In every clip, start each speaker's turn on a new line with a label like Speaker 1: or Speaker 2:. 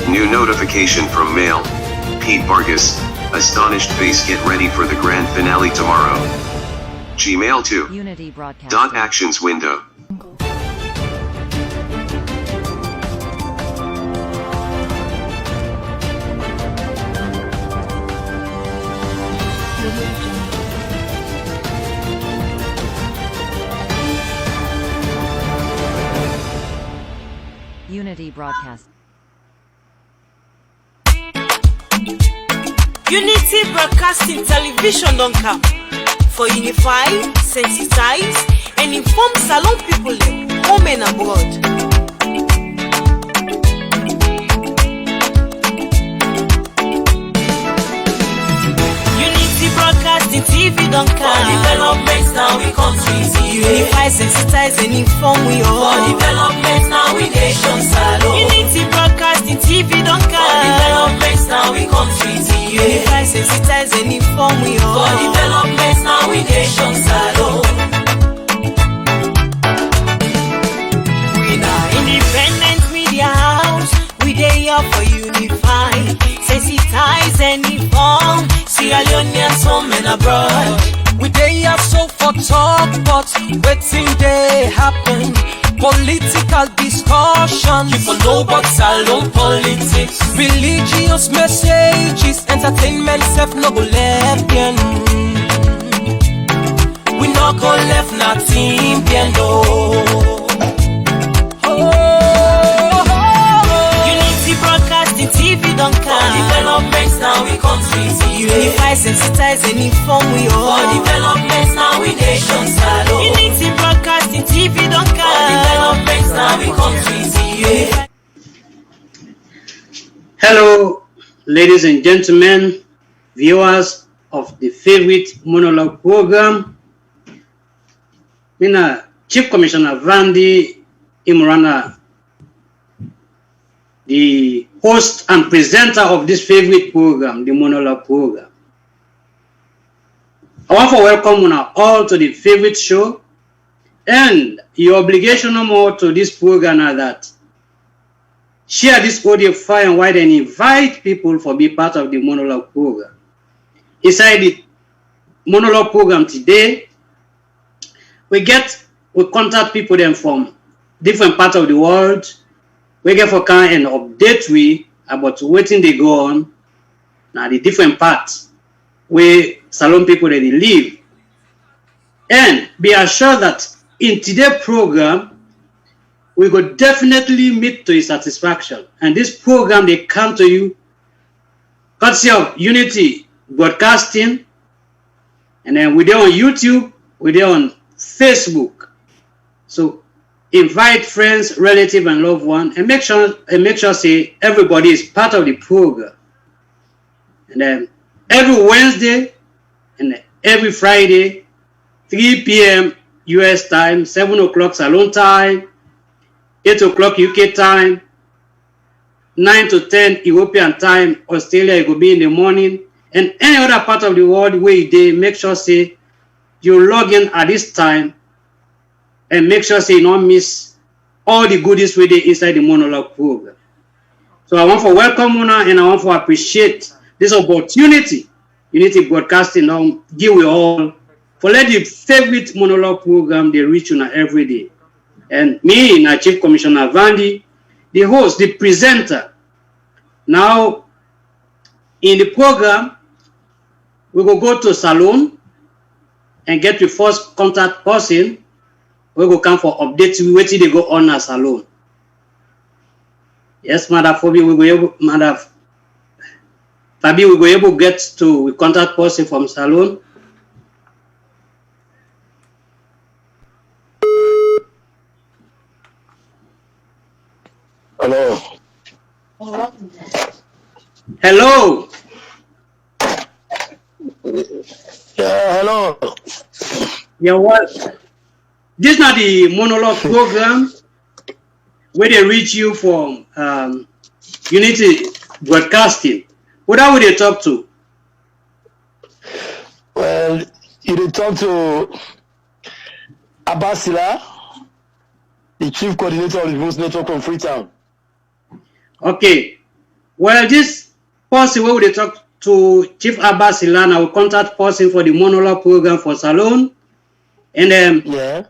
Speaker 1: New notification from Mail. Pete Vargas, astonished face, get ready for the grand finale tomorrow. Gmail 2.
Speaker 2: Unity broadcast.
Speaker 1: Actions window.
Speaker 2: Unity broadcast.
Speaker 3: Unity Broadcasting Television don't come for unify, sensitize, and inform Salon people home and abroad. Unity Broadcasting TV don't come for developments now we countries. Unify, sensitize, and inform we all for developments now we nation Salon. Unity Broadcasting TV don't come for developments now we countries. Unify, sensitize, and inform we all for developments now we nation Salon. We now independent media house. We dey here for unify, sensitize, and inform Sierra Leoneans home and abroad.
Speaker 4: We dey here so for talk, but wetin dey happen? Political discussion.
Speaker 3: You for know about Salon politics.
Speaker 4: Religious messages, entertainment, self no go left bien.
Speaker 3: We no go left nothing bien no. Unity Broadcasting TV don't come for developments now we countries. Unify, sensitize, and inform we all for developments now we nation Salon. Unity Broadcasting TV don't come for developments now we countries. Unify.
Speaker 5: Hello, ladies and gentlemen, viewers of the favorite Monolog program. Mina Chief Commissioner Vandi Immran, the host and presenter of this favorite program, the Monolog program. I want to welcome you all to the favorite show, and your obligation no more to this program are that share this audio far and wide and invite people to be part of the Monolog program. Inside the Monolog program today, we contact people then from different parts of the world. We get for kind and update we about waiting they go on now the different parts where Salon people they live. And be assured that in today's program we will definitely meet to your satisfaction. And this program they come to you courtesy of Unity Broadcasting, and then we're there on YouTube, we're there on Facebook. So invite friends, relatives, and loved ones, and make sure say everybody is part of the program. And then every Wednesday and every Friday, 3 p.m. US time, 7 o'clock Salon time, 8 o'clock UK time, 9 to 10 European time, Australia it will be in the morning, and any other part of the world where they make sure say you log in at this time, and make sure say you don't miss all the goodies with it inside the Monolog program. So I want to welcome you and I want to appreciate this opportunity Unity Broadcasting now give you all for let the favorite Monolog program they reach you now every day. And me, na Chief Commissioner Vandi, the host, the presenter. Now in the program, we will go to Salon and get the first contact person. We will come for updates. We wait till they go on as Salon. Yes, Madam Fabi, we will able, Madam Fabi, we will able get to contact person from Salon.
Speaker 6: Hello.
Speaker 5: Hello.
Speaker 6: Yeah, hello.
Speaker 5: Yeah, what? This is not the Monolog program where they reach you from Unity Broadcasting. What are they talk to?
Speaker 6: Well, you did talk to Abbasila, the chief coordinator of the Voice Network from Freetown.
Speaker 5: Okay. Well, this person where we talk to Chief Abbas Ilana will contact person for the Monolog program for Salone. And
Speaker 6: Yeah.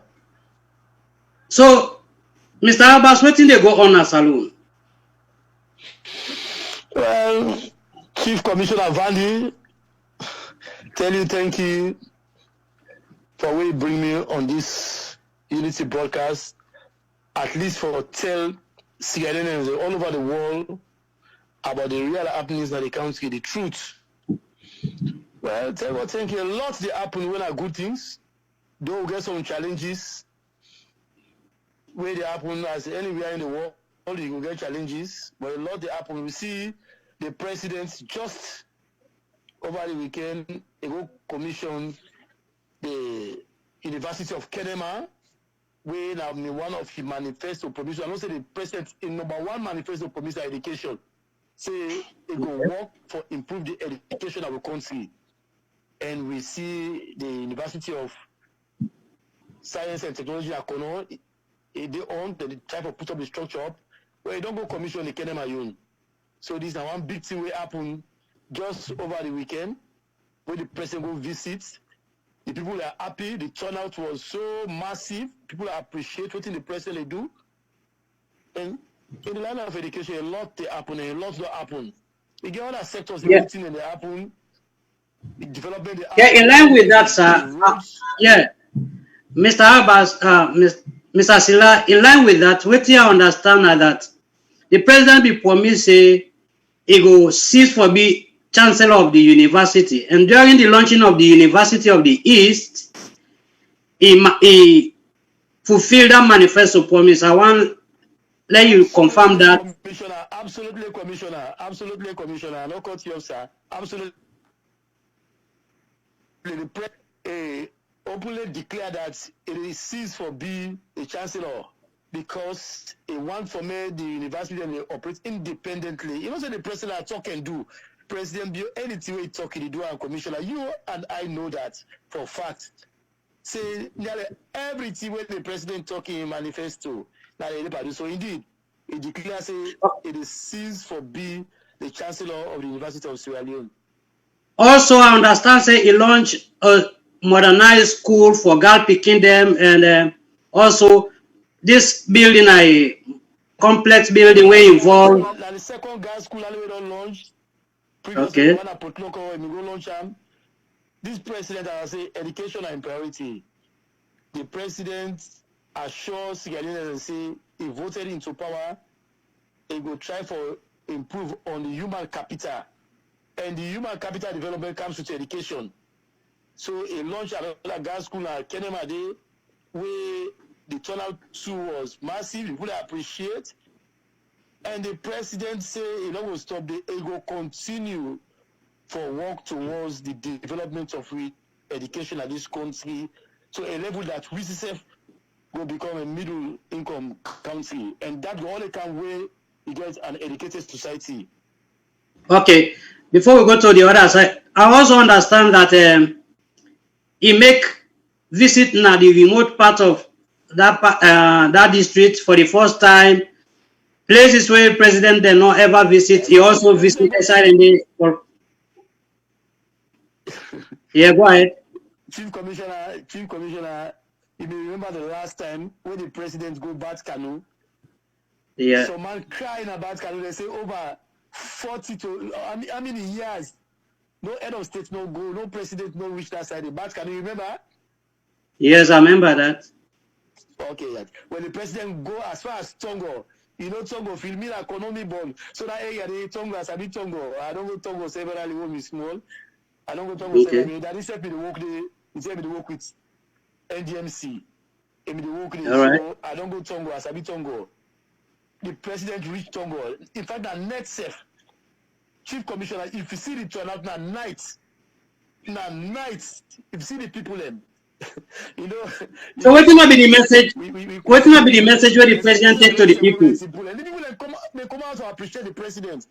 Speaker 5: so Mr. Abbas, what thing they go on a Salone?
Speaker 6: Well, Chief Commissioner Vandy, tell you thank you for way bring me on this Unity broadcast, at least for tell Sierra Leoneans all over the world about the real happenings in the country, the truth. Well, tell you what, thank you. A lot they happen when are good things. Though we get some challenges where they happen as anywhere in the world, you will get challenges, but a lot they happen. We see the president just over the weekend, they go commission the University of Kenema, where now one of the manifesto promise. I don't say the president in number one manifesto promise education. Say they go work for improve the education of the country. And we see the University of Science and Technology Akono, they own the type of put up the structure up, where you don't go commission the Kenema Yun. So this is one big thing will happen just over the weekend, where the president go visit. The people are happy. The turnout was so massive. People appreciate what the president do. And in the line of education, a lot they happen and a lot don't happen. You get other sectors in meeting and they happen. The development.
Speaker 5: In line with that, sir. Mr. Abbas, Mr. Silla, in line with that, what you understand that the president be promised say he go cease for be chancellor of the university, and during the launching of the University of the East, he fulfilled that manifesto promise. I want let you confirm that.
Speaker 6: Commissioner, absolutely, commissioner. No cut you off, sir. Absolutely. The president openly declared that it is ceased for being a chancellor because he want for me the university and they operate independently. You know, say the president talk and do. President Bio, anything we talk, he do and commissioner. You and I know that for fact. Say nearly everything when the president talking in manifesto. Now they do. So indeed, he declares say it is ceased for being the chancellor of the University of Sierra Leone.
Speaker 5: Also, I understand say he launched a modernized school for girl picking them, and also this building a complex building where involved.
Speaker 6: Now the second girl school we don't launch.
Speaker 5: Okay.
Speaker 6: One at Port Local and we go launch them. This president, I say, education and priority. The president assures Sierra Leone and say he voted into power. He will try for improve on the human capital, and the human capital development comes with education. So he launched another girls school at Kenema Day, where the turnout too was massive. People appreciate. And the president say he not will stop the he will continue for work towards the development of education at this country to a level that we itself will become a middle income country. And that will only come where you get an educated society.
Speaker 5: Okay. Before we go to the other side, I also understand that he make visit now the remote part of that district for the first time. Places where president did not ever visit, he also visited SRNA. Yeah, go ahead.
Speaker 6: Chief Commissioner, you may remember the last time when the president go Bat Canoe.
Speaker 5: Yeah.
Speaker 6: Some man crying about Canoe. They say over 40 to how many years? No head of state, no go, no president, no reach that side. The Bat Canoe, you remember?
Speaker 5: Yes, I remember that.
Speaker 6: Okay, when the president go as far as Tongo. You know Tongo, film me economy bond. So that area they Tongo as I be Tongo. I don't go Tongo severally when we small. I don't go Tongo severally. That is help me to work it's help me to work with NDMC. And me to work with so I don't go Tongo as I be Tongo. The president reached Tongo. In fact, that net safe. Chief Commissioner, if you see the turnout now night, if you see the people them. You know,
Speaker 5: so what will be the message? What will be the message where the president take to the people?
Speaker 6: And the people they come out to appreciate the president.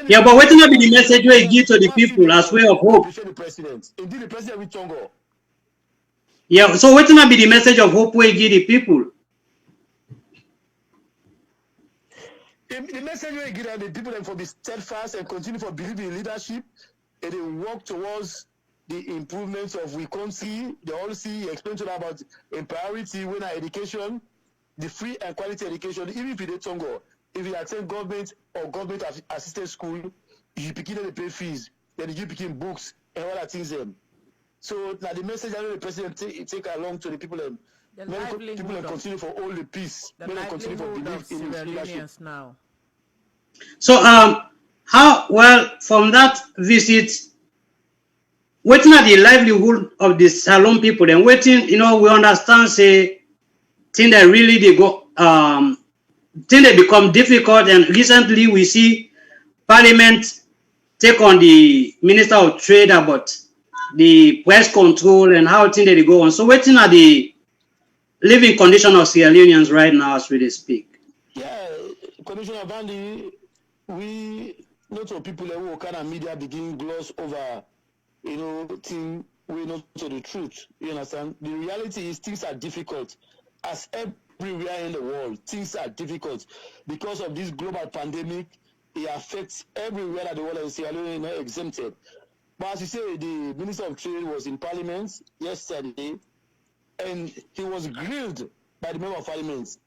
Speaker 5: Yeah, but what will be the message where he give to the people as way of hope?
Speaker 6: Appreciate the president. Indeed, the president with Tongo.
Speaker 5: Yeah, so what will be the message of hope where he give the people?
Speaker 6: The message we give them, the people them for be steadfast and continue for believing in leadership, and they work towards the improvements of we country. They all see, explain to them about a priority when our education, the free and quality education, even if you don't Tongo, if you attend government or government assisted school, you begin to pay fees, then you begin books and all that things them. So now the message I know the president take along to the people them. People that continue for all the peace. The continue for belief in leadership
Speaker 2: now.
Speaker 5: So how well from that visit, waiting at the livelihood of the Salon people and waiting, we understand say things that really they go things that become difficult, and recently we see Parliament take on the Minister of Trade about the press control and how things they go on. So waiting at the living condition of Sierra Leoneans right now as we speak.
Speaker 6: Yeah, Commissioner Bandi, we lots of people who kind of media begin gloss over, thing we not to the truth. You understand? The reality is things are difficult. As everywhere in the world, things are difficult because of this global pandemic. It affects everywhere that the world, and Sierra Leone is not exempted. But as you say, the Minister of Trade was in Parliament yesterday, and he was grilled by the Member of Parliament.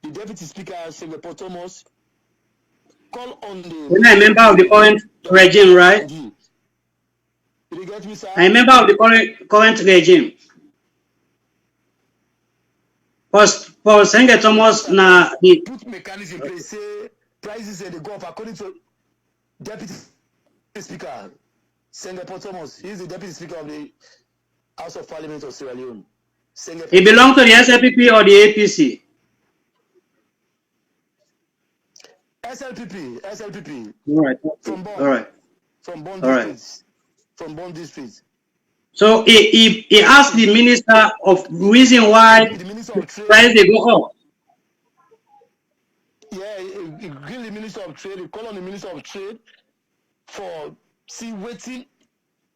Speaker 6: The Deputy Speaker, Singapore Thomas, called on the...
Speaker 5: When I member of the current regime, right?
Speaker 6: Did you get me, sir?
Speaker 5: I member of the current regime. For Singapore Thomas, na the...
Speaker 6: Put mechanism in place, say prices they go up according to Deputy Speaker, Singapore Thomas. He is the Deputy Speaker of the House of Parliament of Sierra Leone.
Speaker 5: He belongs to the SLPP or the APC?
Speaker 6: SLPP.
Speaker 5: All right.
Speaker 6: From Bond.
Speaker 5: All right.
Speaker 6: From Bond District. From Bond District.
Speaker 5: So he asked the Minister of reason why
Speaker 6: the Minister of Trade,
Speaker 5: price they go up.
Speaker 6: Yeah, he grilled the Minister of Trade, he called on the Minister of Trade for waiting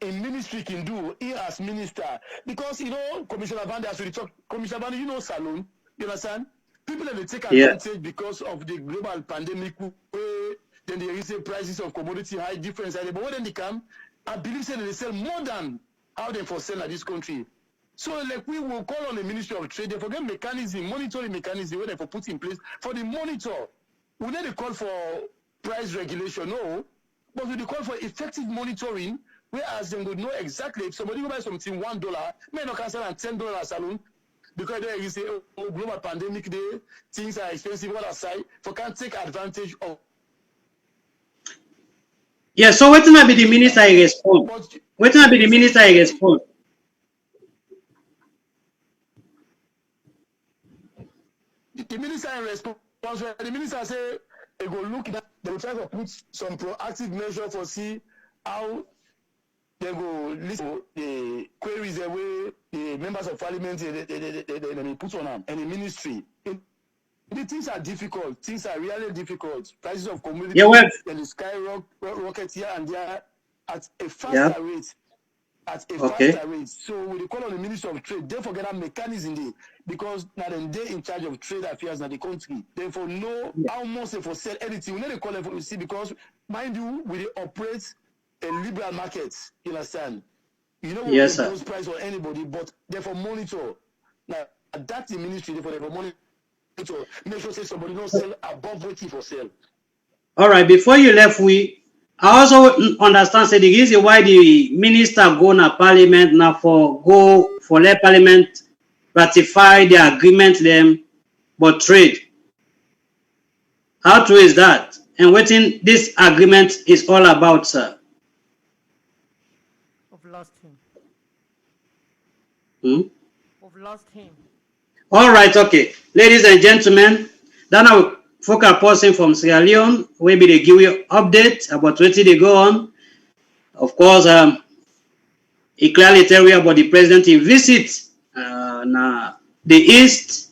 Speaker 6: a ministry can do, he as minister. Because, Commissioner Bandi, as we talk, Commissioner Bandi, Salon, you understand? People that they take advantage because of the global pandemic, then they raise the prices of commodity high difference. But when they come, I believe that they sell more than how they for sell at this country. So like we will call on the Ministry of Trade, they forget mechanism, monitoring mechanism, where they for put in place for the monitor. We need to call for price regulation, no, but we call for effective monitoring, whereas they would know exactly if somebody will buy something $1, may not cancel at $10 salon, because there is a global pandemic day, things are expensive on our side, for can't take advantage of.
Speaker 5: Yeah, so what will be the minister I respond? What will be the minister I respond?
Speaker 6: The minister in response, the minister say they go look at, they will try to put some proactive measure for see how they go listen to the queries the way the members of parliament they put on them and the ministry. The things are difficult. Things are really difficult. Prices of commodities and the skyrocket here and there at a faster rate. At a faster rate. So we call on the Ministry of Trade. They forget that mechanism there because now they're in charge of trade affairs in the country. Therefore, know how much they for sell anything. We need to call them for see because mind you, we operate a liberal market. You understand? You know we don't those price on anybody, but therefore monitor. Now that's the ministry, therefore monitor. Make sure say somebody don't sell above what for sale.
Speaker 5: All right, before you left, I also understand say the reason why the minister go to parliament now for let parliament ratify the agreement them but trade. How true is that? And what this agreement is all about, sir?
Speaker 2: I've lost him. I've lost him.
Speaker 5: All right, okay. Ladies and gentlemen, then I will focal person from Sierra Leone, maybe they give you update about what they go on. Of course, he clearly tell you about the president in visit the east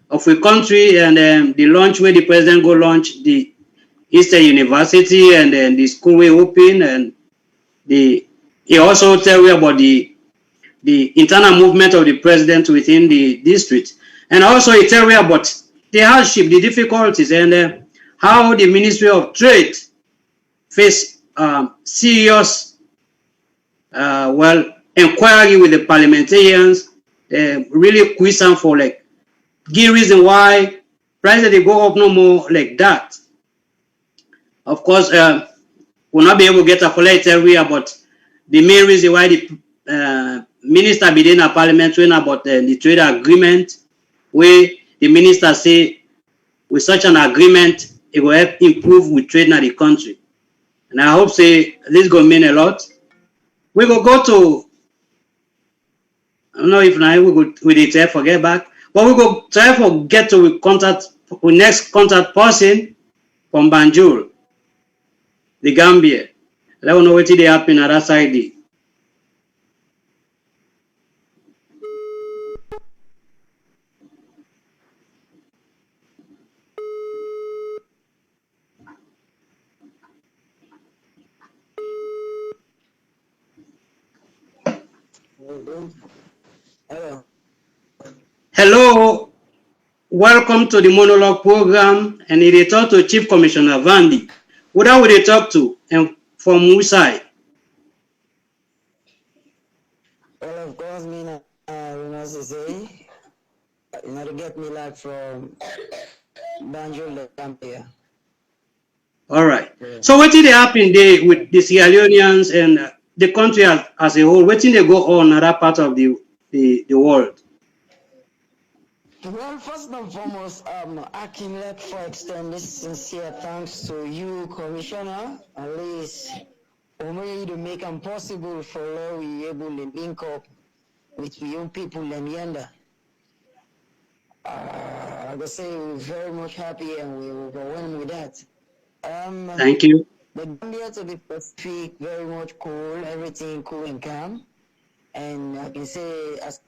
Speaker 5: of the country and the launch where the president go launch the Eastern University and then the school we open and he also tell you about the internal movement of the president within the district. And also he tell you about the hardship, the difficulties, and how the Ministry of Trade face serious inquiry with the parliamentarians, really question for like give reason why prices they go up no more like that. Of course, we'll not be able to get a full area, but the main reason why the minister be in a parliament about the trade agreement, where the minister say with such an agreement it will help improve with trade in the country. And I hope say this going to mean a lot. We will go to, I don't know if now we go with it forget back, but we go try to get to contact with next contact person from Banjul, the Gambia. Let us know what they happen at that side. Hello, welcome to the Monolog program, and it is talk to Chief Commissioner Vandy. Who that would they talk to, and from which side?
Speaker 7: Well, of course, me we must say, to get me like from Banjul, Gambia.
Speaker 5: All right. So what did they happen there with the Sierra Leoneans and the country as a whole? What did they go on in that part of the world?
Speaker 7: Well, first and foremost, I can let for extend this sincere thanks to you, Commissioner. At least, only to make it possible for us to be able to link up with the young people in Yanda. I would say we're very much happy and we overwhelmed with that.
Speaker 5: Thank you.
Speaker 7: The Gambia, to be specific, very much cool, everything cool and calm. And I can say, as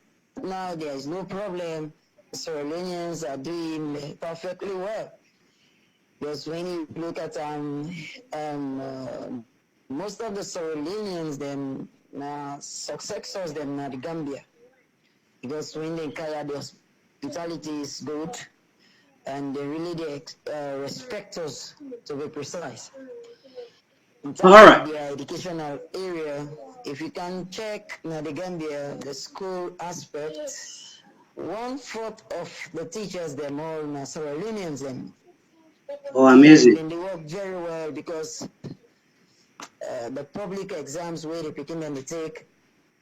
Speaker 7: now, there is no problem. Sierra Leoneans are doing perfectly well. Because when you look at most of the Sierra Leoneans, them successors, them are the Gambia. Because when they carry the hospitality is good, and they really respect us, to be precise. In terms of the educational area, if you can check the Gambia, the school aspect, 1/4 of the teachers, they're all Sierra Leoneans.
Speaker 5: Oh, amazing.
Speaker 7: And they work very well because the public exams where they begin and they take,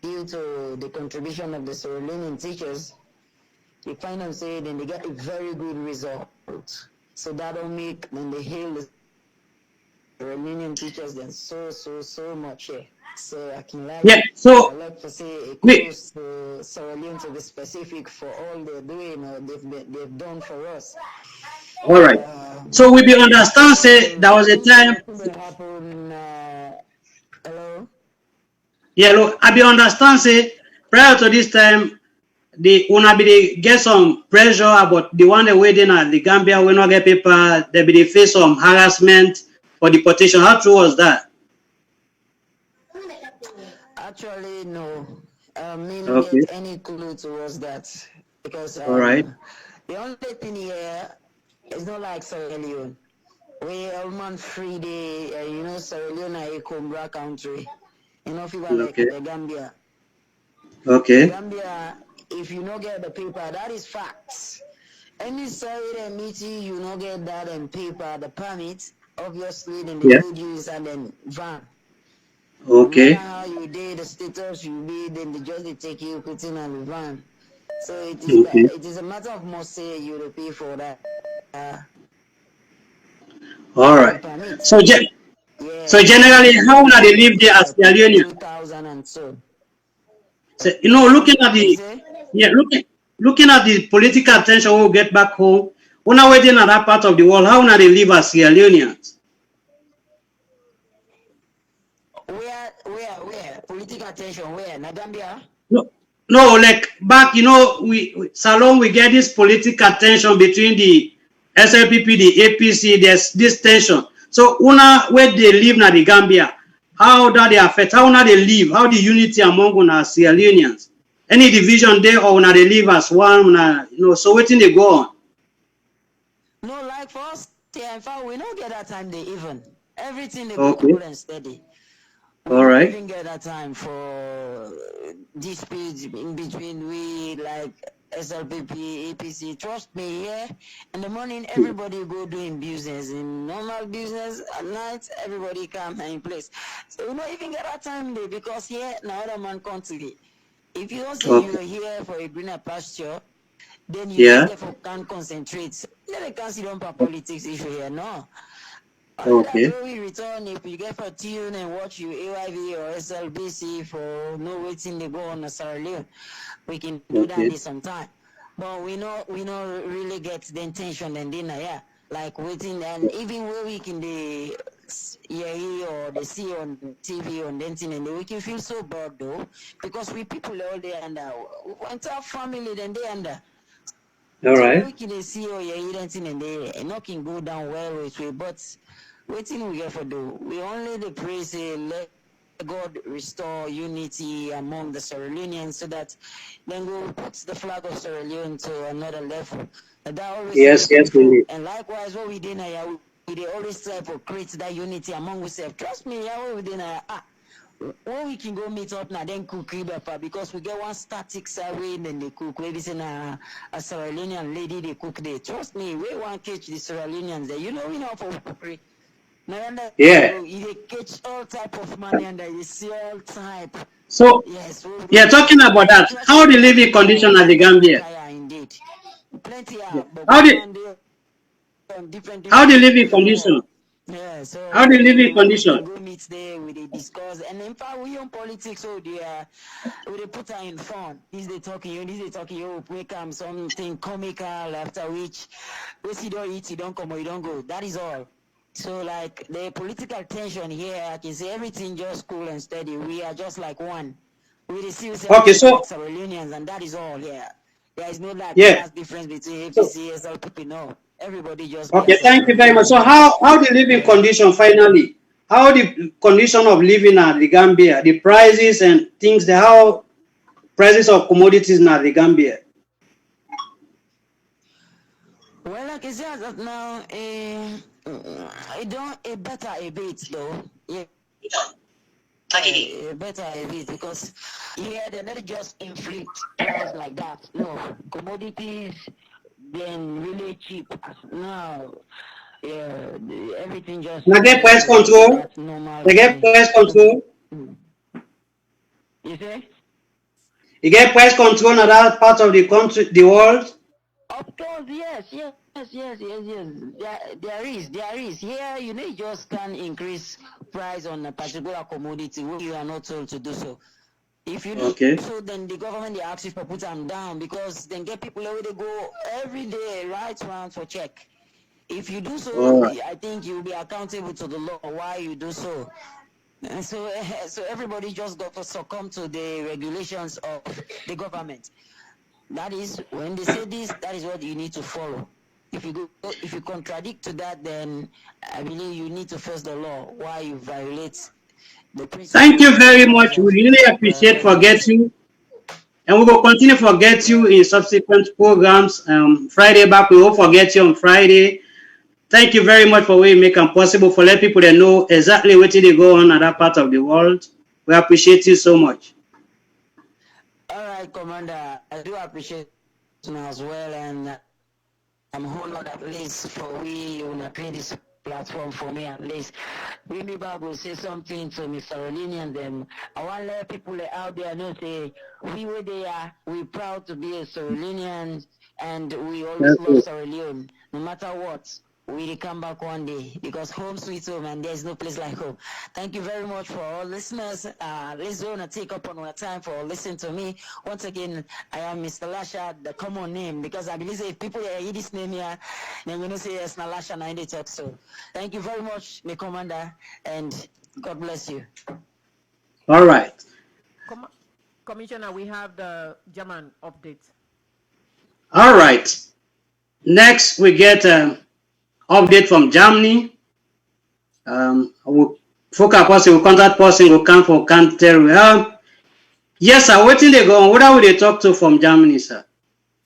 Speaker 7: due to the contribution of the Sierra Leonean teachers, you find them saying then they get a very good result. So that'll make then they hail the Romanian teachers then so much here. So I can like I like to say a kudos to Sierra Leone to be specific for all they're doing or they've done for us.
Speaker 5: All right. So we be understand say there was a time.
Speaker 7: Hello.
Speaker 5: Yeah, look, I be understand say prior to this time. The una be get some pressure about the one they waiting at the Gambia will not get paper. They be face some harassment or deportation. How true was that?
Speaker 7: Actually, no. Me not get any clue towards that because
Speaker 5: all right.
Speaker 7: The only thing here is not like Sierra Leone. We almost free day. Sierra Leone is a Combra country. People like the Gambia.
Speaker 5: Okay.
Speaker 7: Gambia. If you don't get the paper, that is facts. Any side they meet you don't get that in paper, the permit, obviously then they would use and then van.
Speaker 5: Okay.
Speaker 7: No matter how you did the status you be, then they just take you, put in on the van. So it is it is a matter of must say you to pay for that.
Speaker 5: All right. So generally, how would they live there as Sierra Leone?
Speaker 7: 2000 and so.
Speaker 5: So, looking at the looking at the political tension we'll get back home, we're not waiting at that part of the world. How would they live as Sierra Leoneans?
Speaker 7: Where? Political tension, where? Na Gambia?
Speaker 5: No, like back, Salon, we get this political tension between the SLPP, the APC, there's this tension. So, where they live in the Gambia, how that they affect, how now they live, how the unity among Sierra Leoneans. Any division there or they live as one, so waiting they go on.
Speaker 7: No, like first, Yeah, in fact, we don't get that time they even. Everything they go
Speaker 5: Okay.
Speaker 7: cool and steady. We
Speaker 5: All
Speaker 7: don't
Speaker 5: right.
Speaker 7: even get that time for disputes in between we like SLPP, APC. Trust me, yeah. In the morning, everybody go doing business. In normal business, at night, everybody come in place. So we don't even get that time there because here, now other man country. If you don't say
Speaker 5: Okay.
Speaker 7: you're here for a greener pasture, then you
Speaker 5: Yeah.
Speaker 7: therefore can't concentrate. Then they can't sit down for politics issue here, no. That's
Speaker 5: Okay.
Speaker 7: where we return if you get for tune and watch you AYV or SLBC for no waiting they go on a Sierra Leone. We can do that
Speaker 5: Okay.
Speaker 7: this sometime. But we not really get the intention and dinner, yeah. Like waiting and even where we can the or the see on TV on dancing and we can feel so bad though because we people all day under entire family then they under.
Speaker 5: All
Speaker 7: So
Speaker 5: right.
Speaker 7: we can see or dancing and they not can go down well with we but waiting we get for do. We only the praise let God restore unity among the Sierra Leoneans so that then we'll put the flag of Sierra Leone to another level. And that always
Speaker 5: Yes.
Speaker 7: we
Speaker 5: Yes,
Speaker 7: for.
Speaker 5: indeed.
Speaker 7: And likewise what we did now, we always try to create that unity among ourselves. Trust me, what we did now, when we can go meet up now, then cook because we get one static survey and then they cook. Maybe say a Sierra Leonean lady they cook there. Trust me, we want to catch the Sierra Leoneans there. You know we know for cookery.
Speaker 5: Yeah.
Speaker 7: You catch all type of money and you see all type.
Speaker 5: So,
Speaker 7: Yes.
Speaker 5: yeah, talking about that, how the living condition at the Gambia?
Speaker 7: Indeed. Plenty
Speaker 5: Yeah.
Speaker 7: but
Speaker 5: How the
Speaker 7: different
Speaker 5: how the living condition?
Speaker 7: yeah, so
Speaker 5: How the living
Speaker 7: we can
Speaker 5: condition?
Speaker 7: go meet there, we discuss, and in fact we on politics, so they put her in fun. This they talking, you make something comical after which, if you don't eat, you don't come or you don't go. That is all. So like the political tension here, I can say everything just cool and steady. We are just like one. We receive
Speaker 5: Okay, so
Speaker 7: Sierra Leoneans, and that is all. Yeah, there is no like
Speaker 5: yeah.
Speaker 7: class difference between
Speaker 5: So
Speaker 7: APC, SLPP. No, everybody just be
Speaker 5: okay,
Speaker 7: as a
Speaker 5: thank
Speaker 7: Sierra
Speaker 5: you very much.
Speaker 7: Leonean.
Speaker 5: So how the living condition finally? How the condition of living at the Gambia, the prices and things, how prices of commodities in the Gambia?
Speaker 7: Well, like I said, that now, I don't a better a bit though. Yeah. Better a bit because they're not just inflict price like that. No, commodities then really cheap. Now, yeah, everything just
Speaker 5: Now get price control.
Speaker 7: that normal
Speaker 5: They get
Speaker 7: thing.
Speaker 5: price control.
Speaker 7: You say?
Speaker 5: You get price control in that part of the country, the world.
Speaker 7: Of course, yes. There is. Here, you just can increase price on a particular commodity when you are not told to do so. If you do so, then the government they ask you for put them down because then get people where they go every day right round for check. If you do so, I think you'll be accountable to the law why you do so. And so everybody just got to succumb to the regulations of the government. That is when they say this, that is what you need to follow. If you contradict to that, then I believe you need to face the law. Why you violate the principle.
Speaker 5: Thank you very much. We really appreciate forget you, and we will continue to forget you in subsequent programs. Friday back, we will forget you on Friday. Thank you very much for what you make it possible for let people that know exactly what they go on at that part of the world. We appreciate you so much.
Speaker 7: All right, Commander. I do appreciate you as well, and I'm honored at least for we on create this platform for me at least. We maybe will say something to Mr. Rolini and them. I want to let people out there know say we were there. We're proud to be a Sierra Leonean, and we always love Sierra Leone, no matter what. We come back one day because home sweet home and there's no place like home. Thank you very much for all listeners. Let's go and take up on our time for listening to me. Once again, I am Mr. Lasha, the common name, because I believe if people hear this name here, then we know say yes, Lasha, and they talk so. Thank you very much, my commander, and God bless you.
Speaker 5: All right.
Speaker 2: Commissioner, we have the German update.
Speaker 5: All right. Next, we get update from Germany. Focal person, we contact person, we come for country. Yes, sir. What in they go on? What are they talk to from Germany, sir?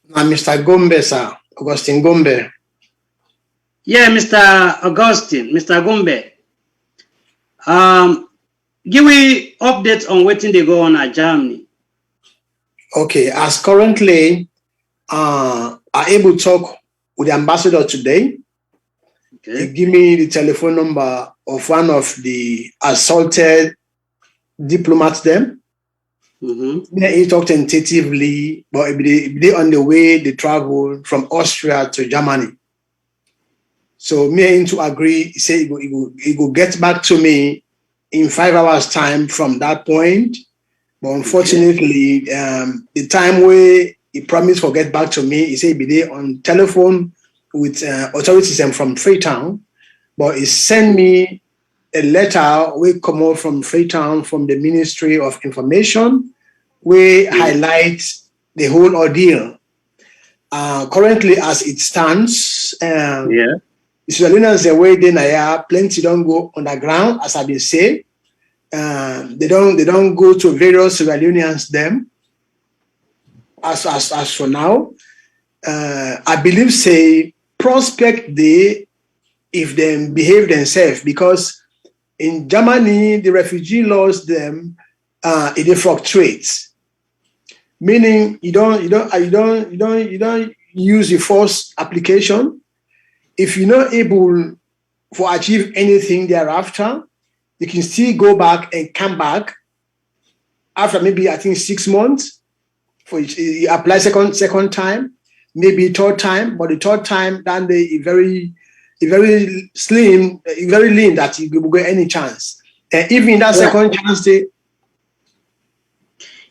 Speaker 8: Mr. Gombe, sir. Augustine Gombe.
Speaker 5: Yeah, Mr. Augustine, Mr. Gombe. Give me updates on what they go on at Germany.
Speaker 8: Okay, as currently, I able to talk with the ambassador today.
Speaker 5: Okay.
Speaker 8: He give me the telephone number of one of the assaulted diplomats them. He talked tentatively, but they on the way they travel from Austria to Germany. So me and to agree, he said he go get back to me in 5 hours time from that point. But unfortunately, the time where he promised to get back to me, he said he be there on telephone with authorities from Freetown. But he sent me a letter we come out from Freetown from the Ministry of Information, we highlight the whole ordeal. Currently, as it stands, the Sierra Leoneans the way they plenty don't go underground, as I've been saying. They don't go to various Sierra Leoneans them. As for now, I believe say prospect they if they behave themselves, because in Germany the refugee laws them it fluctuates. Meaning you don't use the first application. If you're not able to achieve anything thereafter, you can still go back and come back after maybe I think 6 months. For you apply second time, maybe third time, but the third time then they very slim, very lean that you will get any chance. And even in that second chance, they.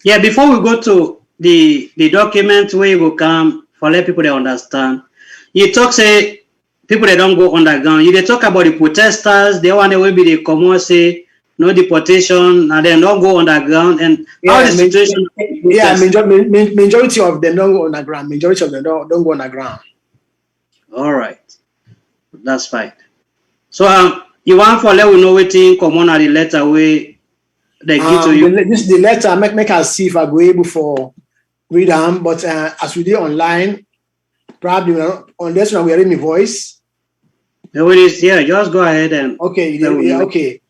Speaker 5: Yeah, before we go to the document where you will come for let people they understand. You talk say people they don't go underground. You they talk about the protesters, they want to will be the common say no deportation, and then don't go underground. And how the situation?
Speaker 8: Yeah, majority of them don't go underground. Majority of them don't go underground.
Speaker 5: All right, that's fine. So you want for let we know waiting common at the letter way they give to you.
Speaker 8: The letter make us see if I go able for read them, but as we do online, probably unless we hearing my voice.
Speaker 5: No, it is here. Just go ahead and
Speaker 8: okay.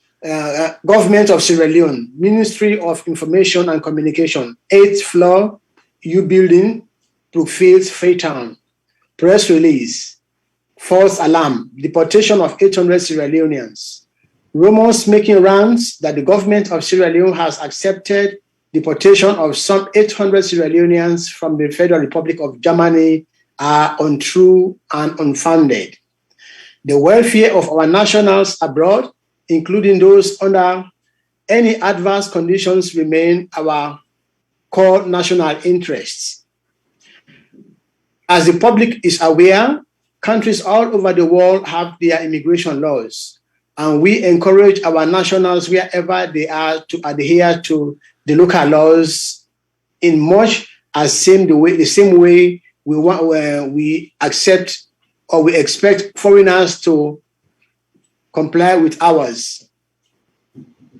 Speaker 8: Government of Sierra Leone, Ministry of Information and Communication, 8th floor, U building, Brookfield, Freetown. Press release. False alarm. Deportation of 800 Sierra Leoneans. Rumors making rounds that the government of Sierra Leone has accepted deportation of some 800 Sierra Leoneans from the Federal Republic of Germany are untrue and unfounded. The welfare of our nationals abroad, including those under any adverse conditions, remain our core national interests. As the public is aware, countries all over the world have their immigration laws, and we encourage our nationals wherever they are to adhere to the local laws in much as the same way we accept or we expect foreigners to comply with ours.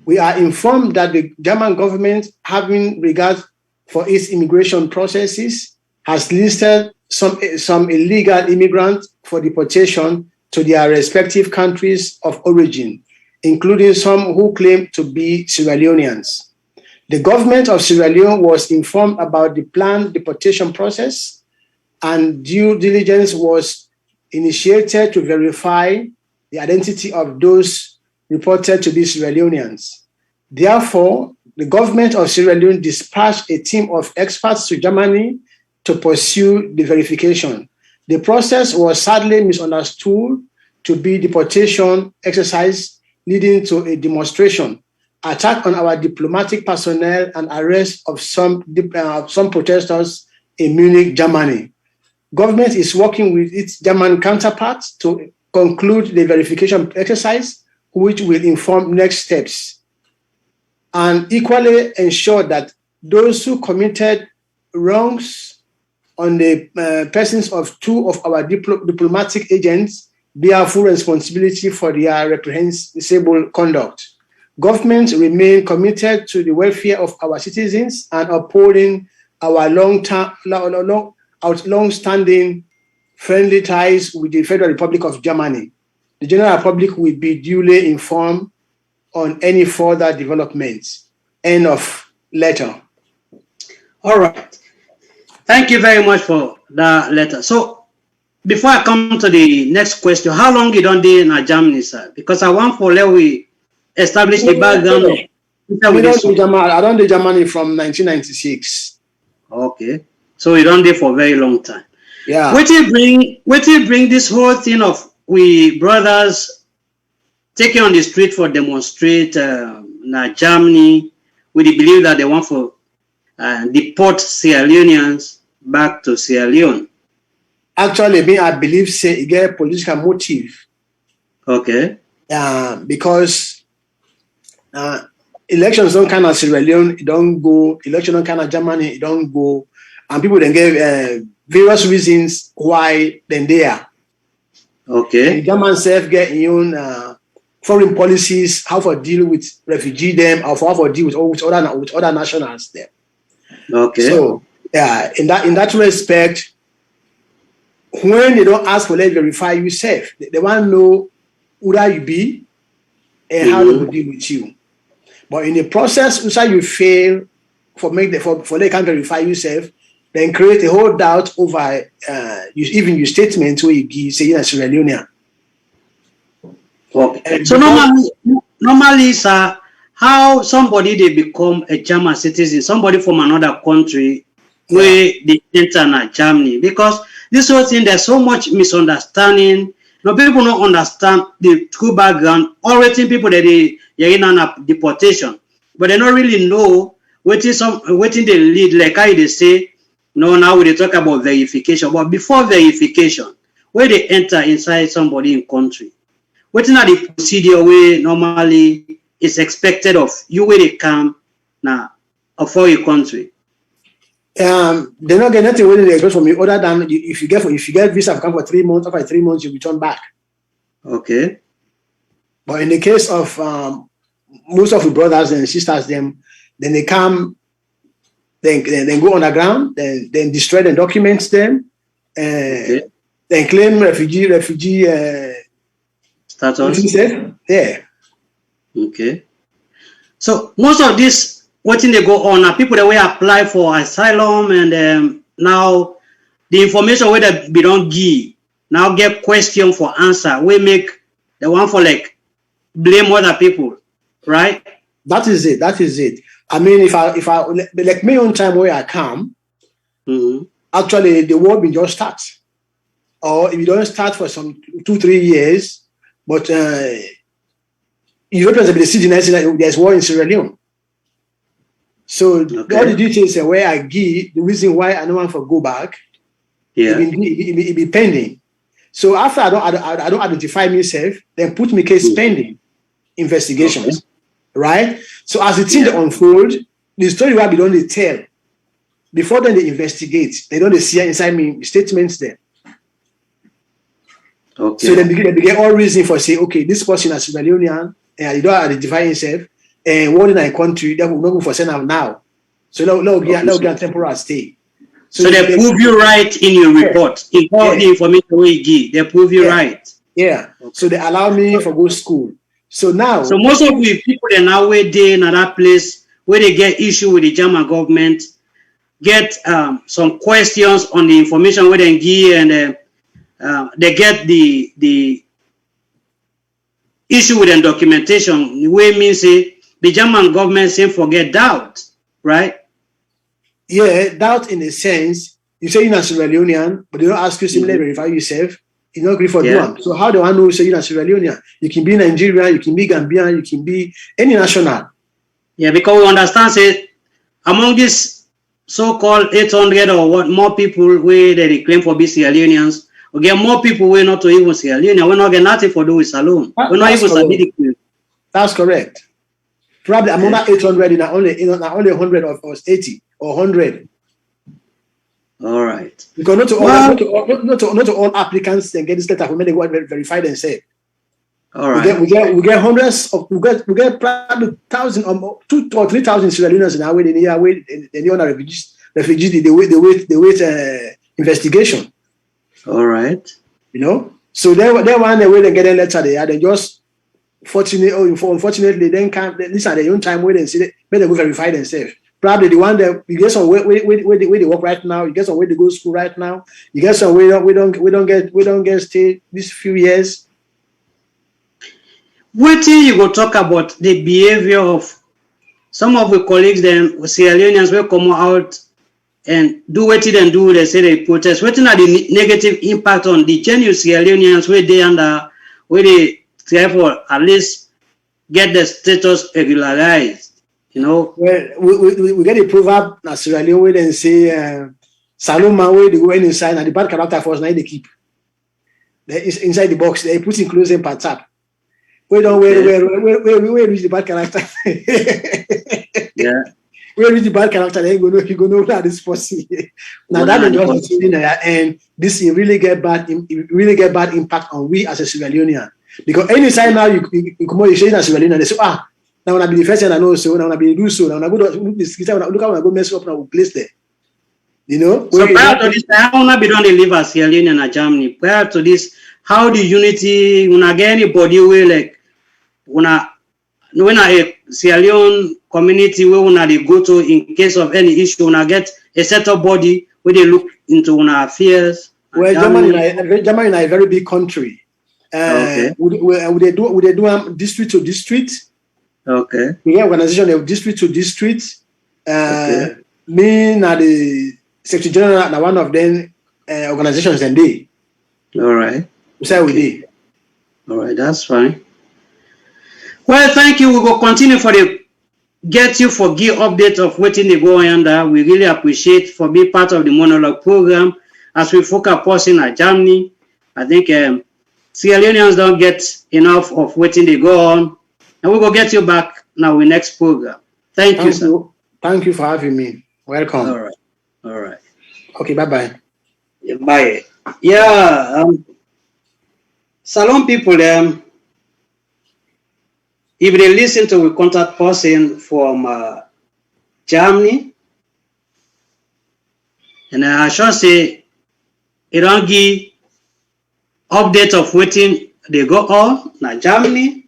Speaker 8: We are informed that the German government, having regard for its immigration processes, has listed some illegal immigrants for deportation to their respective countries of origin, including some who claim to be Sierra Leoneans. The government of Sierra Leone was informed about the planned deportation process, and due diligence was initiated to verify the identity of those reported to be Sierra Leoneans. Therefore, the government of Sierra Leone dispatched a team of experts to Germany to pursue the verification. The process was sadly misunderstood to be deportation exercise, leading to a demonstration, attack on our diplomatic personnel, and arrest of some protesters in Munich, Germany. Government is working with its German counterparts to conclude the verification exercise, which will inform next steps, and equally ensure that those who committed wrongs on the persons of two of our diplomatic agents bear full responsibility for their reprehensible conduct. Governments remain committed to the welfare of our citizens and upholding our long-standing friendly ties with the Federal Republic of Germany. The general public will be duly informed on any further developments. End of letter.
Speaker 5: All right. Thank you very much for that letter. So before I come to the next question, how long you done there in Germany, sir? Because I want for let we establish the background.
Speaker 8: I done the Germany from 1996.
Speaker 5: Okay. So you done there for a very long time.
Speaker 8: Yeah.
Speaker 5: What you bring this whole thing of we brothers taking on the street for demonstrate in Germany with the belief that they want for deport Sierra Leoneans back to Sierra Leone?
Speaker 8: Actually, I believe say it get political motive.
Speaker 5: Okay.
Speaker 8: Because elections don't kind of Sierra Leone, it don't go. Election don't kind of Germany, it don't go. And people then give various reasons why then they are.
Speaker 5: Okay.
Speaker 8: The German self get own foreign policies, how to deal with refugee them, or how to deal with other nationals there.
Speaker 5: Okay.
Speaker 8: So in that respect, when they don't ask for let verify yourself, they want to know who that you be and how they will deal with you. But in the process, inside you fail for they can verify yourself, then create a whole doubt over even your statement where you give say you're a Sierra Leonean.
Speaker 5: Okay. So normally, sir, how somebody they become a German citizen, somebody from another country where they enter in Germany, because this whole thing there's so much misunderstanding. No, people don't understand the true background. Already people that they're in a deportation, but they don't really know what they lead. Like how they say, no, now we talk about verification, but before verification, where they enter inside somebody in country, what is the procedure where normally is expected of you where they come now for your country?
Speaker 8: They not get nothing when they expect from you other than if you get visa come for 3 months, after 3 months you return back.
Speaker 5: Okay.
Speaker 8: But in the case of most of the brothers and sisters, then they come, then go underground, then destroy the documents them, then claim refugee
Speaker 5: status.
Speaker 8: Yeah.
Speaker 5: Okay. So most of this, what thing they go on are people that will apply for asylum, and now the information where they don't give now get question for answer. We make the one for like blame other people, right?
Speaker 8: That is it. I mean, if I like me on time where I come, actually the war will just start, or if you don't start for some 2-3 years, but Europeans have been sitting that there's war in Sierra Leone. So all the details and where I give the reason why I don't want to go back, it be pending. So after I don't identify myself, then put me case pending investigations, right? So as the thing unfold, the story will be done they tell. Before then they investigate, they don't see inside me statements there. Okay. So they begin all reason for say, okay, this person is Sierra Leonean and you don't identify himself. And one in a country that will not go for send out now. So they'll get a temporary stay.
Speaker 5: So they prove you right in your report. In all the information we give, they prove you right.
Speaker 8: Yeah. Okay. So they allow me for go to school. So now.
Speaker 5: So most of the people that now where they in that place where they get issue with the German government, get some questions on the information where they give, and they get the issue with the documentation. Where means the German government saying forget doubt, right?
Speaker 8: Yeah, doubt in a sense. You say you're a Sierra Leonean, but they don't ask you similarly verify yourself. You don't agree for them. So how do I know you say you're a Sierra Leonean? You can be Nigerian, you can be Gambian, you can be any national.
Speaker 5: Yeah, because we understand say among this so-called 800 or what more people where they claim for be Sierra Leoneans, we get more people where not to even Sierra Leone. We not get nothing for do with alone. We're not even studying.
Speaker 8: That's correct. Probably among that 800, not only 100 of us 80 or 100.
Speaker 5: All right.
Speaker 8: Because not to all applicants then get this letter when they go and verify themselves.
Speaker 5: All right.
Speaker 8: We get hundreds of we get probably 1,000 or 2,000 or 3,000 Sierra Leoneans in our way. They on refugees. They wait investigation.
Speaker 9: All right.
Speaker 8: You know, so they one the way they get a letter there, they just unfortunately then can't. These are the own time where they see it, where they go verify themselves. Probably the one that you get some where they work right now, you get some where they go to school right now, you get some we don't get stay these few years.
Speaker 9: What you go talk about the behavior of some of the colleagues then Sierra Leoneans will come out and do what they do, they say they protest. What are the negative impact on the genuine Sierra Leoneans where they under where they therefore at least get the status regularized? You know,
Speaker 8: well, we get a proverb in Sierra Leone where they say, Saloma, where they go inside, and the bad character for us, now they keep. They is inside the box, they put in closing parts up. We don't where reach the bad character.
Speaker 9: Yeah.
Speaker 8: Where reach the bad character, then you go know that this person. Now that is what I'm saying, and this really get bad impact on we as a Sierra Leonean. Because anytime now you come out, you say as Sierra Leonean, they say, now when I be the first thing I know, so now when I be do so, now when I go to look how I go mess up now, place there. You know?
Speaker 9: So prior to this, how not be done they live as Sierra Leone and Germany? Prior to this, how the unity, when I get anybody will like when a Sierra Leone community where when they go to in case of any issue, when I get a set up body where they look into our affairs.
Speaker 8: Well, Germany is a very big country.
Speaker 9: Okay.
Speaker 8: Would they do district to district?
Speaker 9: Okay.
Speaker 8: We have organization of district to district.
Speaker 9: Okay.
Speaker 8: Me na the Secretary General na one of them organizations and they.
Speaker 9: All right.
Speaker 8: So we did.
Speaker 9: All right, that's fine. Well, thank you. We will continue for the get you for give update of waiting the go under. We really appreciate for being part of the Monolog program as we focus in Germany. I think Sierra Leoneans don't get enough of waiting they go on. And we will get you back now in next program. Thank you, sir.
Speaker 8: Thank you for having me. Welcome.
Speaker 9: All right. All right.
Speaker 8: Okay, bye-bye.
Speaker 9: Yeah, bye. Yeah. Salon people, if they listen to a contact person from Germany, and I should say, it don't give update of waiting they go on in Germany.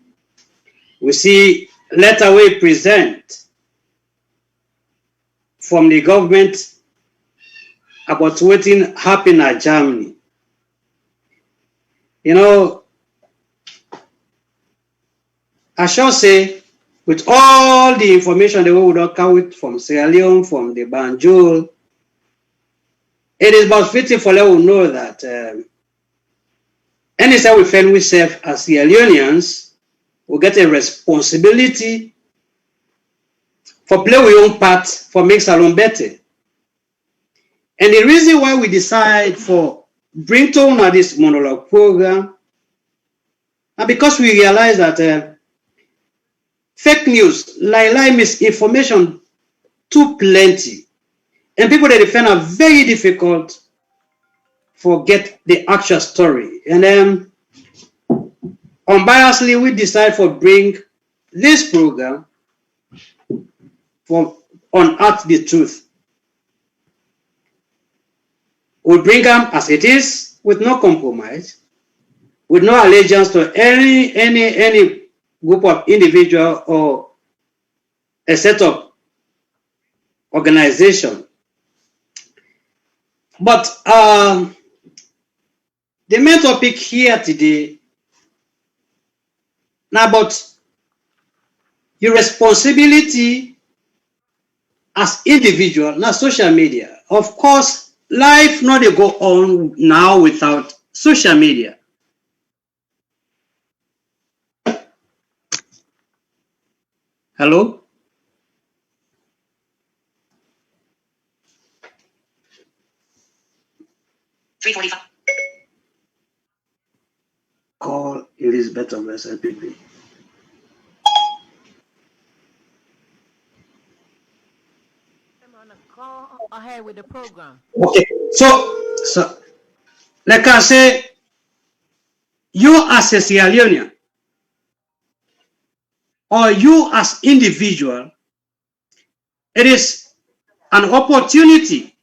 Speaker 9: We see letter we present from the government about waiting happen in Germany. You know, I shall say, with all the information that we would have come with from Sierra Leone, from the Banjul, it is about fitting for them to know that anytime we find ourselves as Sierra Leoneans, we get a responsibility for play our own part for make Salon better. And the reason why we decide for bring to this Monolog program, and because we realize that fake news, lie, misinformation, too plenty, and people that defend are very difficult for get the actual story. And unbiasedly, we decide for bring this program for unearth the truth. We bring them as it is, with no compromise, with no allegiance to any group of individual or a set of organization. But the main topic here today now about your responsibility as individual, not social media. Of course, life not they go on now without social media. Hello? Call Elizabeth of SLPP.
Speaker 2: Go ahead with the program.
Speaker 9: Okay, so like I say, you as a Sierra Leonean or you as individual, it is an opportunity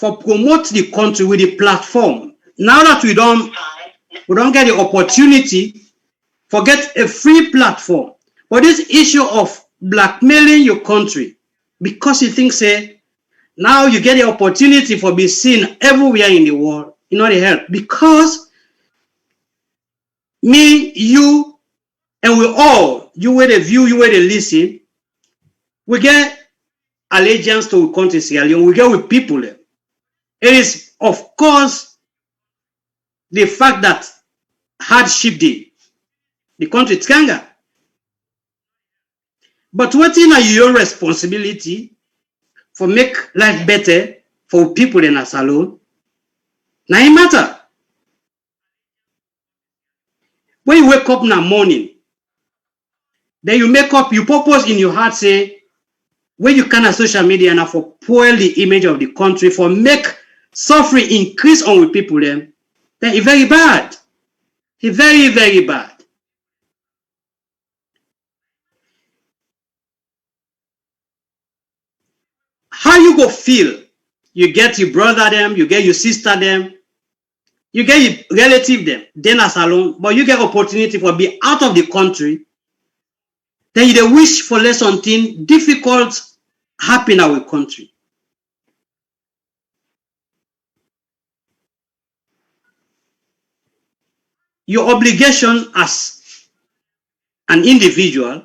Speaker 9: for promote the country with the platform. Now that we don't get the opportunity for get a free platform. But this issue of blackmailing your country because you think say now you get the opportunity for be seen everywhere in the world, you know the help. Because me, you, and we all, you where the view, you where the listen, we get allegiance to the country Sierra Leone, we get with people. It is, of course, the fact that hardship the country Tkanga. But what is your responsibility for make life better for people in a salon? Now it matter. When you wake up in the morning, then you make up, you purpose in your heart, say, when you can social media now for spoil the image of the country, for make suffering increase on with people, then it's very bad. It's very, very bad. How you go feel? You get your brother them, you get your sister them, you get your relative them, then as alone, but you get opportunity for be out of the country, then you wish for less something difficult happen in our country. Your obligation as an individual,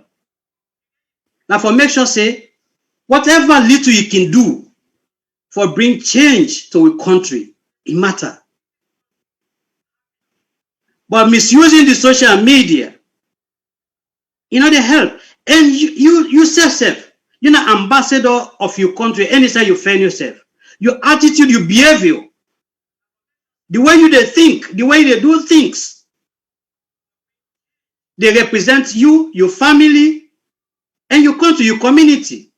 Speaker 9: now for make sure say, whatever little you can do for bring change to a country, it matter. But misusing the social media, you know, they help. And you self, you're an ambassador of your country anytime you find yourself. Your attitude, your behavior, the way you they think, the way they do things, they represent you, your family, and your country, your community.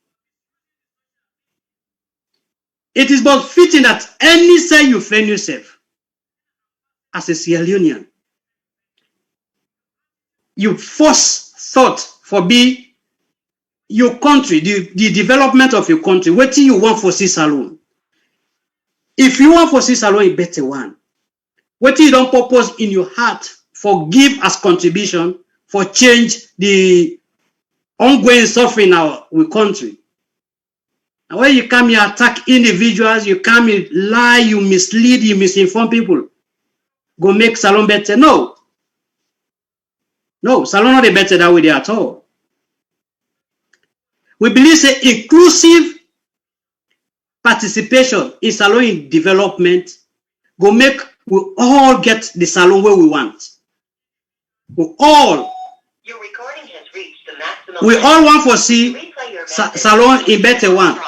Speaker 9: It is but fitting that any side you find yourself as a Sierra Leonean, you first thought for be your country, the development of your country, what do you want for this alone? If you want for this alone, a better one. What you don't purpose in your heart for give as contribution for change the ongoing suffering in our country. And when you come here attack individuals, you come here lie, you mislead, you misinform people, go make Salon better. No. No, Salon not better that way at all. We believe say inclusive participation in Salon development go make we all get the Salon where we want. We all. Your recording has reached the maximum. We all want to see Salon in better one.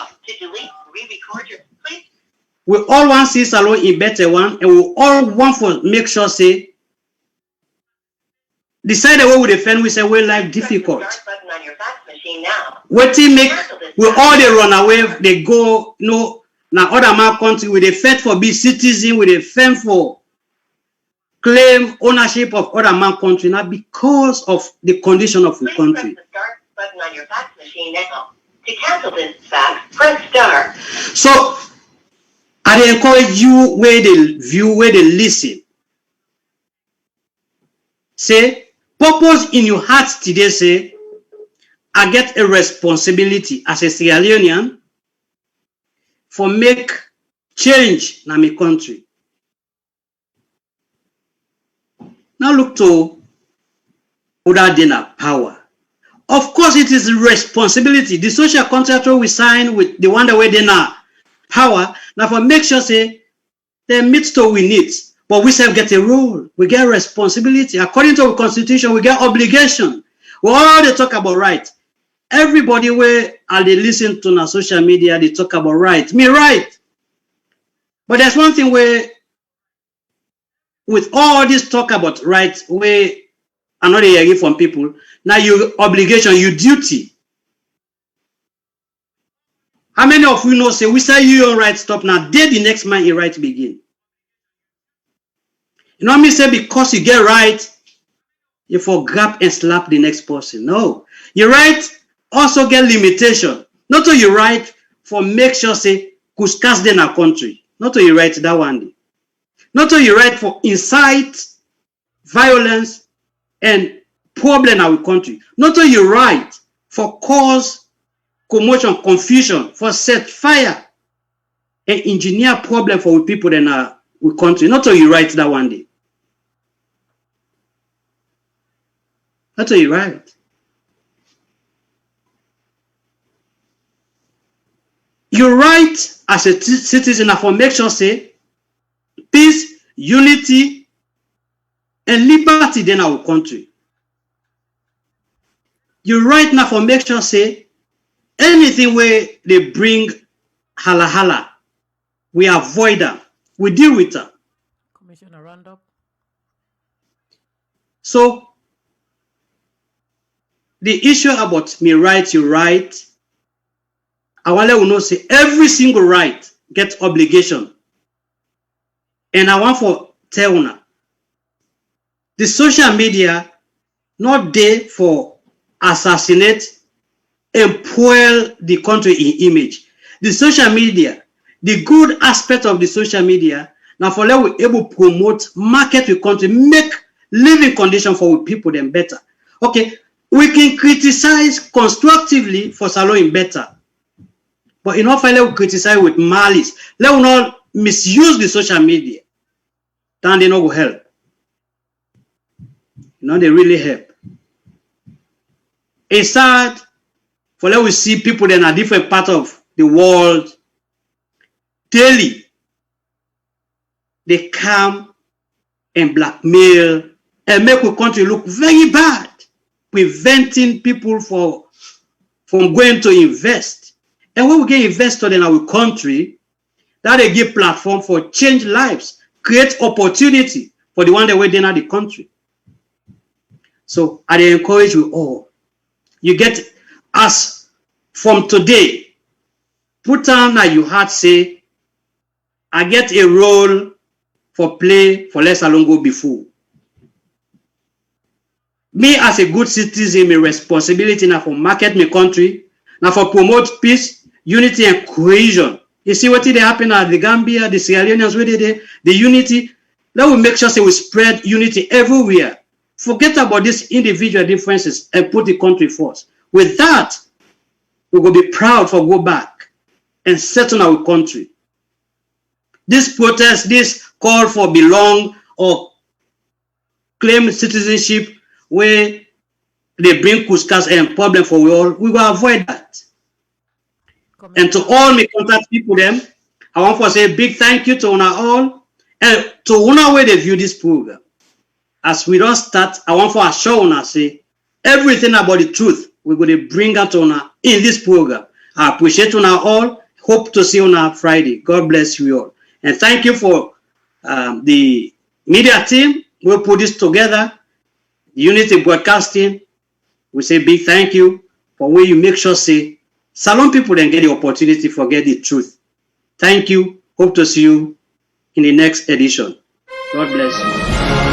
Speaker 9: We all want to see Salon in better one, and we all want to make sure say decide the way we defend, we say we life difficult. What make we all they run away, they go, you know, now other man country with a fight for be citizen, with a fight for claim ownership of other man country, not because of the condition of the country. Press the start button on your fax machine now. To cancel this fax, press star. So I encourage you where they view, where they listen. Say, purpose in your heart today, say, I get a responsibility as a Sierra Leonean for make change in my country. Now look to other than power. Of course, it is responsibility. The social contract we sign with the one that we did now power. Now for make sure say they meet to we need, but we self get a role. We get responsibility according to our constitution. We get obligation. We all they talk about right. Everybody where are they listen to on social media, they talk about right. Me right. But there's one thing where with all this talk about right, where another hearing from people, now your obligation, your duty. How many of you know say we say you right stop now, then the next man your right begin? You know what I mean? Say because you get right, you for grab and slap the next person. No. Your right also get limitation. Not only your right for make sure say could cast in our country. Not to you write that one day. Not to you write for incite violence and problem in our country. Not to you write for cause commotion, confusion, for set fire and engineer problem for people in our country. Not to you write that one day. Not to you write. You write as a citizen for make sure say peace, unity, and liberty in our country. You write now for make sure say anything where they bring hala hala, we avoid them, we deal with them.
Speaker 2: Commissioner Roundup.
Speaker 9: So the issue about me right, you right. I want to know say every single right gets obligation. And I want for tell you, the social media not there for assassinate and spoil the country in image. The social media, the good aspect of the social media, now for that we able to promote, market the country, make living condition for people them better. Okay, we can criticize constructively for Salon better. But in all we criticize with malice. Let us not misuse the social media. Then they not will help. They really help. It's sad for let we see people in a different part of the world daily. They come and blackmail and make the country look very bad, preventing people from going to invest. And when we get invested in our country, that they give platform for change lives, create opportunity for the one that were in the country. So I encourage you all. You get us from today, put on that you heart say, I get a role for play for less along go before. Me as a good citizen, my responsibility now for market my country, now for promote peace, unity and cohesion. You see what did happen at the Gambia, the Sierra Leoneans, where they the unity. Let we make sure that we spread unity everywhere. Forget about these individual differences and put the country first. With that, we will be proud for go back and settle our country. This protest, this call for belong or claim citizenship where they bring kuskas and problem for we all, we will avoid that. And to all my contact people them, I want to say a big thank you to una all and to una way they view this program. As we don't start, I want to assure una say everything about the truth we're going to bring out to una in this program. I appreciate una all. Hope to see you on Friday. God bless you all. And thank you for the media team. We'll put this together. Unity Broadcasting. We say big thank you for where you make sure say Salon people then get the opportunity to get the truth. Thank you. Hope to see you in the next edition. God bless you.